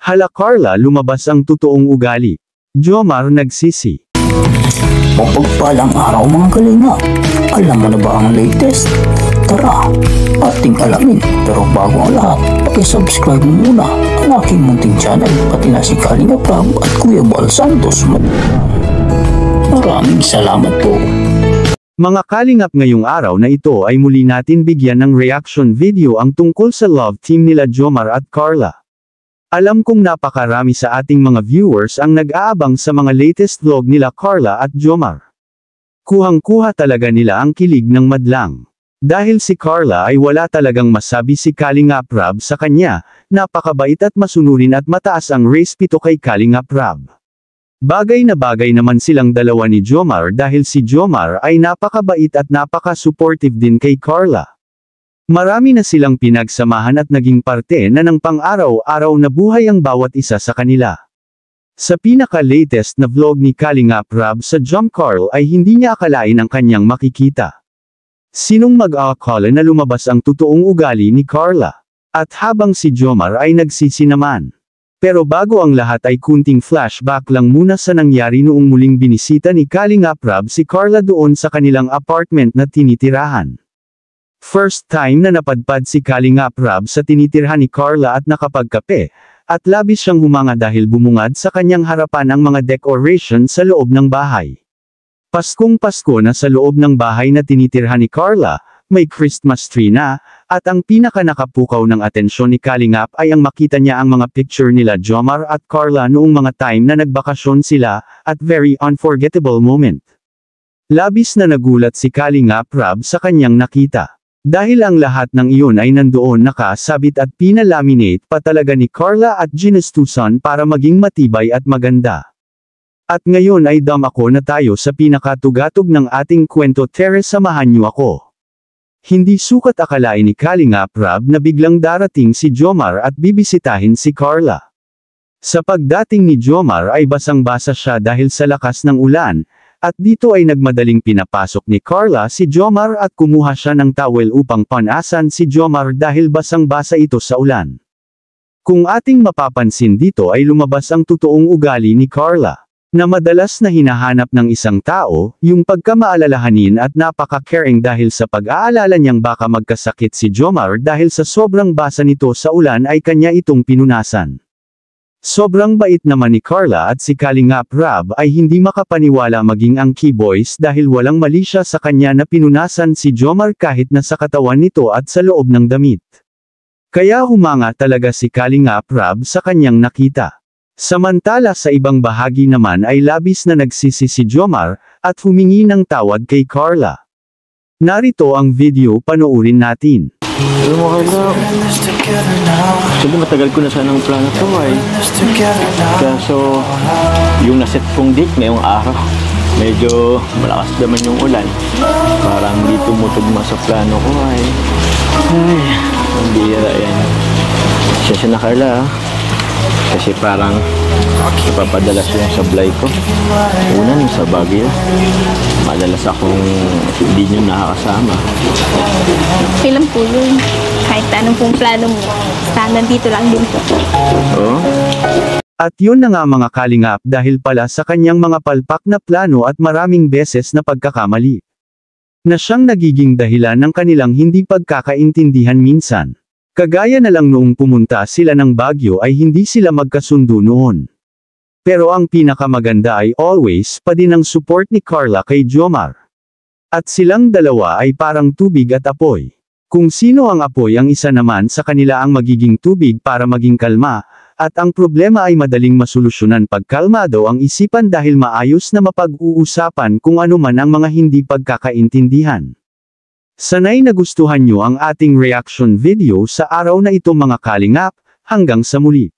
Hala Carla, lumabas ang totoong ugali. Jomar nagsisi. Mapagpalang araw mga kalinga. Alam mo na ba ang latest? Tara, ating alamin. Pero bago ang lahat, pakisubscribe mo muna ang aking munting channel, pati na si Kalinga Prab at Kuya Bal Santos. Maraming salamat po. Mga kalingap, ngayong araw na ito ay muli natin bigyan ng reaction video ang tungkol sa love team nila Jomar at Carla. Alam kong napakarami sa ating mga viewers ang nag-aabang sa mga latest vlog nila Carla at Jomar. Kuhang-kuha talaga nila ang kilig ng madlang. Dahil si Carla ay wala talagang masabi si Kalinga Prab sa kanya, napakabait at masunurin at mataas ang respeto kay Kalinga Prab. Bagay na bagay naman silang dalawa ni Jomar dahil si Jomar ay napakabait at napaka-supportive din kay Carla. Marami na silang pinagsamahan at naging parte na ng pang-araw-araw na buhay ang bawat isa sa kanila. Sa pinaka-latest na vlog ni Kalinga Prab sa Jom Carl ay hindi niya akalain ang kanyang makikita. Sinong mag-aakala na lumabas ang totoong ugali ni Carla? At habang si Jomar ay nagsisi naman. Pero bago ang lahat ay kunting flashback lang muna sa nangyari noong muling binisita ni Kalinga Prab si Carla doon sa kanilang apartment na tinitirahan. First time na napadpad si Kalinga Prab sa tinitirhan ni Carla at nakapagkape, at labis siyang humanga dahil bumungad sa kanyang harapan ang mga decoration sa loob ng bahay. Paskong Pasko na sa loob ng bahay na tinitirhan ni Carla, may Christmas tree na, at ang pinaka-nakapukaw ng atensyon ni Kalingap ay ang makita niya ang mga picture nila Jomar at Carla noong mga time na nagbakasyon sila, at very unforgettable moment. Labis na nagulat si Kalinga Prab sa kanyang nakita. Dahil ang lahat ng iyon ay nandoon nakasabit at pinalaminate pa talaga ni Carla at ginustusan para maging matibay at maganda. At ngayon ay dumako na tayo sa pinakatugatog ng ating kwento. Tara, samahan niyo ako. Hindi sukat akalain ni Kalinga Prab na biglang darating si Jomar at bibisitahin si Carla. Sa pagdating ni Jomar ay basang-basa siya dahil sa lakas ng ulan. At dito ay nagmadaling pinapasok ni Carla si Jomar at kumuha siya ng towel upang panasan si Jomar dahil basang-basa ito sa ulan. Kung ating mapapansin dito ay lumabas ang totoong ugali ni Carla, na madalas na hinahanap ng isang tao, yung pagkamaalalahanin at napaka-caring dahil sa pag-aalala niyang baka magkasakit si Jomar dahil sa sobrang basa nito sa ulan ay kanya itong pinunasan. Sobrang bait naman ni Carla at si Kalinga Prab ay hindi makapaniwala maging ang keyboys dahil walang mali siya sa kanya na pinunasan si Jomar kahit na sa katawan nito at sa loob ng damit. Kaya humanga talaga si Kalinga Prab sa kanyang nakita. Samantala sa ibang bahagi naman ay labis na nagsisi si Jomar at humingi ng tawad kay Carla. Narito ang video, panoorin natin. Alam mo Carla, actually matagal ko na sanang plano to kaso yung naset kong date ngayong araw, medyo malakas naman yung ulan. Parang di tumutugma sa plano ko ay ang bihira yan. Siyasya na Carla kasi parang napapadalas yung sablay ko. Una sa Baguio, madalas akong hindi nyo nakakasama. Okay lang po yun. Kahit anong pong plano mo, sana dito lang din po. Oo? At yun na nga mga kalingap dahil pala sa kanyang mga palpak na plano at maraming beses na pagkakamali, na siyang nagiging dahilan ng kanilang hindi pagkakaintindihan minsan. Kagaya na lang noong pumunta sila ng Baguio ay hindi sila magkasundo noon. Pero ang pinakamaganda ay always pa din ang support ni Carla kay Jomar. At silang dalawa ay parang tubig at apoy. Kung sino ang apoy, ang isa naman sa kanila ang magiging tubig para maging kalma, at ang problema ay madaling masolusyonan pag kalmado ang isipan dahil maayos na mapag-uusapan kung ano man ang mga hindi pagkakaintindihan. Sanay nagustuhan nyo ang ating reaction video sa araw na ito mga kalingap, hanggang sa muli.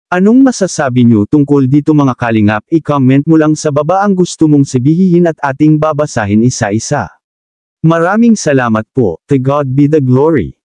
Anong masasabi nyo tungkol dito mga kalingap? I-comment mo lang sa baba ang gusto mong sabihin at ating babasahin isa-isa. Maraming salamat po. To God be the glory.